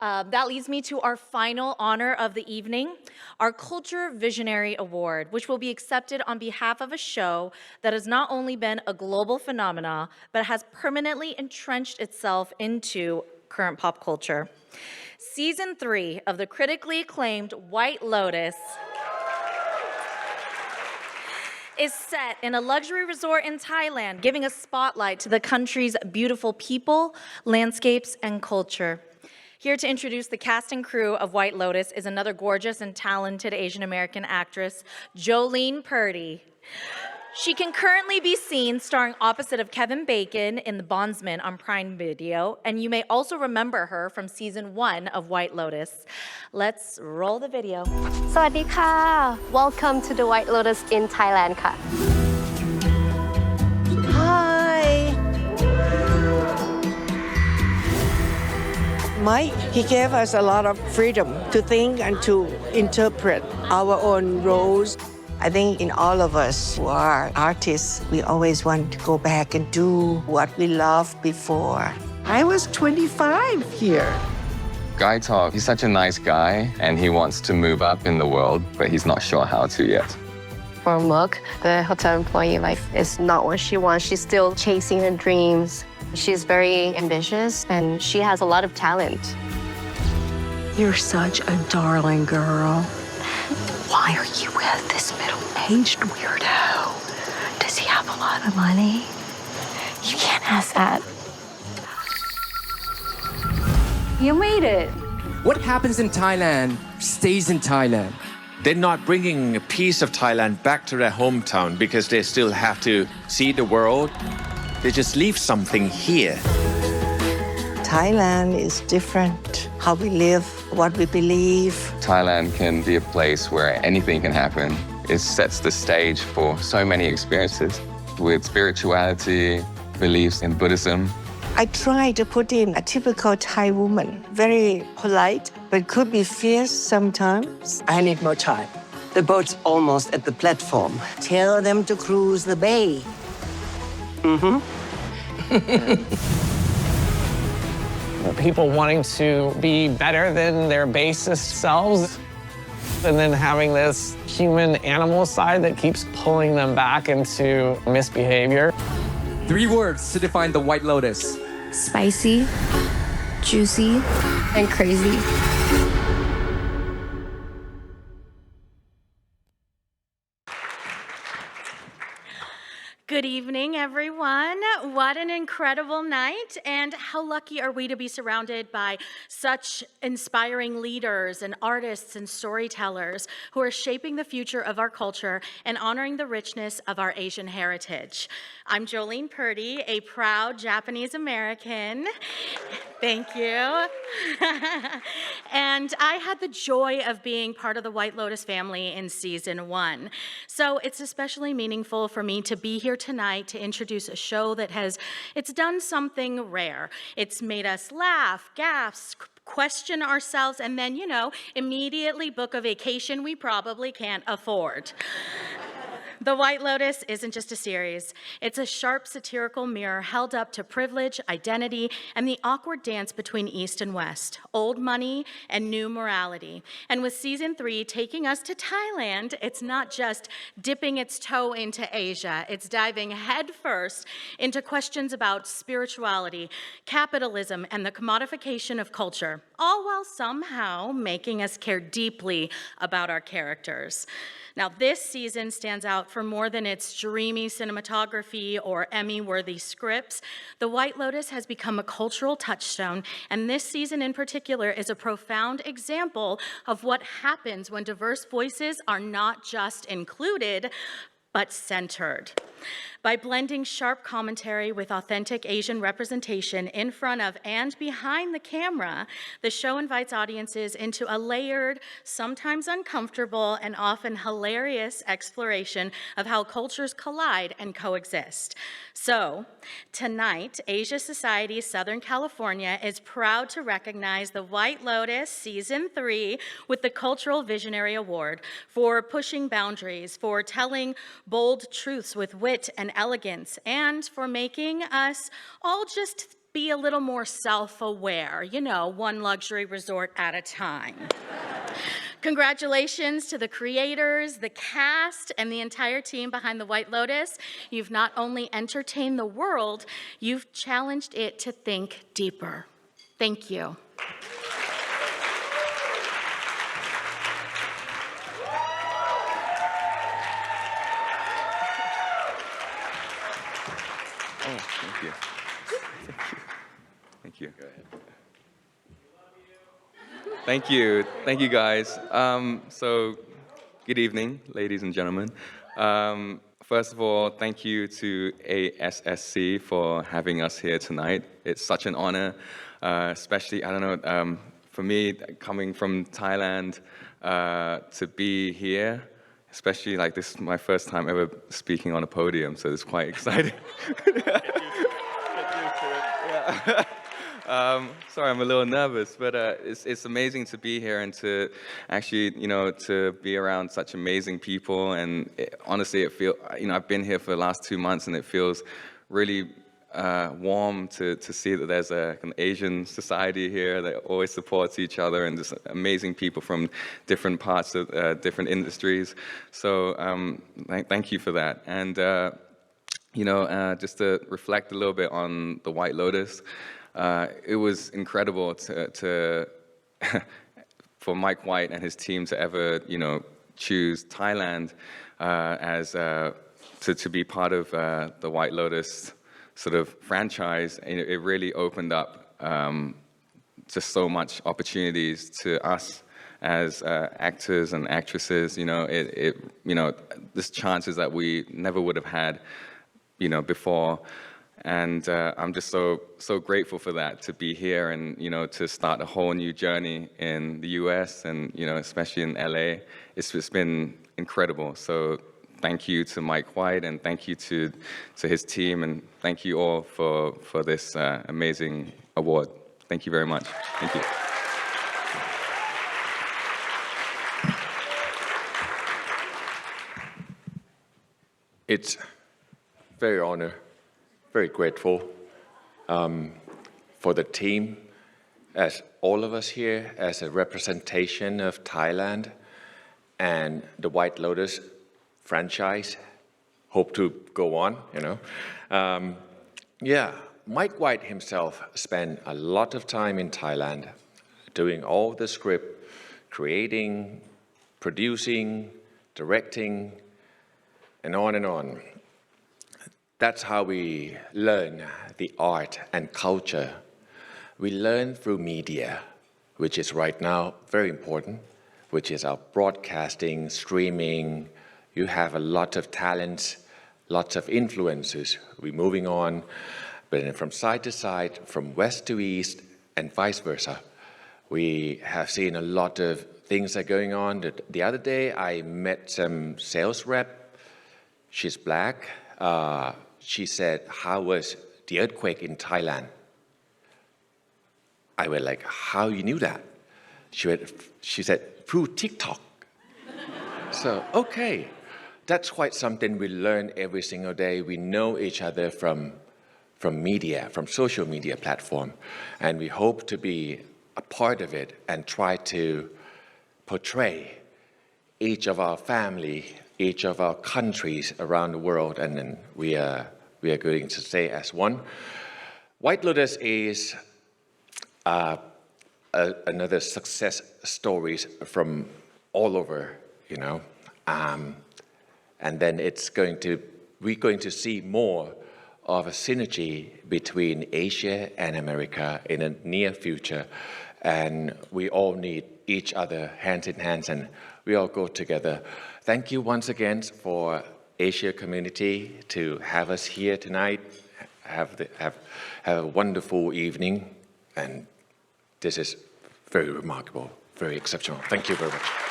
That leads me to our final honor of the evening, our Culture Visionary Award, which will be accepted on behalf of a show that has not only been a global phenomenon, but has permanently entrenched itself into current pop culture. Season 3 of the critically acclaimed White Lotus is set in a luxury resort in Thailand, giving a spotlight to the country's beautiful people, landscapes, and culture. Here to introduce the cast and crew of White Lotus is another gorgeous and talented Asian American actress, Jolene Purdy. She can currently be seen starring opposite of Kevin Bacon in The Bondsman on Prime Video, and you may also remember her from season 1 of White Lotus. Let's roll the video. สวัสดีค่ะ Welcome to the White Lotus in Thailand ค่ะ Hi. Mike, he gave us a lot of freedom to think and to interpret our own roles. I think in all of us who are artists, we always want to go back and do what we loved before. I was 25 here. Guy Talk, he's such a nice guy and he wants to move up in the world, but he's not sure how to yet. For Mook, the hotel employee life is not what she wants. She's still chasing her dreams. She's very ambitious and she has a lot of talent. You're such a darling girl. Why are you with this middle-aged weirdo? Does he have a lot of money? You can't ask that. You made it. What happens in Thailand stays in Thailand. They're not bringing a piece of Thailand back to their hometown because they still have to see the world. They just leave something here. Thailand is different. How we live, what we believe. Thailand can be a place where anything can happen. It sets the stage for so many experiences with spirituality, beliefs in Buddhism. I try to put in a typical Thai woman, very polite, but could be fierce sometimes. I need more time. The boat's almost at the platform. Tell them to cruise the bay. People wanting to be better than their basest selves, and then having this human animal side that keeps pulling them back into misbehavior. 3 words to define the White Lotus. Spicy, juicy, and crazy. Good evening, everyone. What an incredible night, and how lucky are we to be surrounded by such inspiring leaders and artists and storytellers who are shaping the future of our culture and honoring the richness of our Asian heritage. I'm Jolene Purdy, a proud Japanese American. Thank you. And I had the joy of being part of the White Lotus family in season 1. So it's especially meaningful for me to be here tonight to introduce a show that it's done something rare. It's made us laugh, gasp, question ourselves, and then, immediately book a vacation we probably can't afford. The White Lotus isn't just a series. It's a sharp satirical mirror held up to privilege, identity, and the awkward dance between East and West, old money and new morality. And with season 3 taking us to Thailand, it's not just dipping its toe into Asia. It's diving headfirst into questions about spirituality, capitalism, and the commodification of culture, all while somehow making us care deeply about our characters. Now, this season stands out for more than its dreamy cinematography or Emmy-worthy scripts. The White Lotus has become a cultural touchstone, and this season in particular is a profound example of what happens when diverse voices are not just included, but centered. By blending sharp commentary with authentic Asian representation in front of and behind the camera, the show invites audiences into a layered, sometimes uncomfortable, and often hilarious exploration of how cultures collide and coexist. So, tonight, Asia Society Southern California is proud to recognize the White Lotus Season 3 with the Cultural Visionary Award for pushing boundaries, for telling bold truths with wit and elegance, and for making us all just be a little more self-aware, you know, one luxury resort at a time. Congratulations to the creators, the cast, and the entire team behind the White Lotus. You've not only entertained the world, you've challenged it to think deeper. Thank you. Oh, thank you. Thank you. Go ahead. Thank you. Thank you, guys. So, good evening, ladies and gentlemen. First of all, thank you to ASSC for having us here tonight. It's such an honor, especially, I don't know, for me, coming from Thailand, to be here, especially like this is my first time ever speaking on a podium, so it's quite exciting. Sorry, I'm a little nervous, but it's amazing to be here and to actually, you know, to be around such amazing people. And honestly, it feels, you know, I've been here for the last 2 months, and it feels really warm to see that there's an Asian society here that always supports each other, and just amazing people from different parts of different industries. So thank you for that. And you know, just to reflect a little bit on the White Lotus. It was incredible for Mike White and his team to ever, you know, choose Thailand as to be part of the White Lotus sort of franchise. And it really opened up just so much opportunities to us as actors and actresses. You know, you know, there's chances that we never would have had, you know, before. And I'm just so grateful for that, to be here and, you know, to start a whole new journey in the US and, you know, especially in LA. It's just been incredible. So thank you to Mike White, and thank you to his team, and thank you all for this amazing award. Thank you very much. Thank you. It's very honored, very grateful for the team, as all of us here, as a representation of Thailand and the White Lotus franchise. Hope to go on, you know. Yeah, Mike White himself spent a lot of time in Thailand doing all the script, creating, producing, directing, and on and on. That's how we learn the art and culture. We learn through media, which is right now very important, which is our broadcasting, streaming. You have a lot of talents, lots of influences. We're moving on, but from side to side, from west to east, and vice versa. We have seen a lot of things that are going on. The other day, I met some sales rep. She's black. She said, how was the earthquake in Thailand? I was like, how you knew that? She said, through TikTok. So, okay. That's quite something we learn every single day. We know each other from media, from social media platform. And we hope to be a part of it and try to portray each of our family, each of our countries around the world, and then we are going to stay as one. White Lotus is another success stories from all over, you know, and then we're going to see more of a synergy between Asia and America in the near future, and we all need each other hand in hand, and we all go together. Thank you once again for Asia community to have us here tonight. Have a wonderful evening, and this is very remarkable, very exceptional. Thank you very much.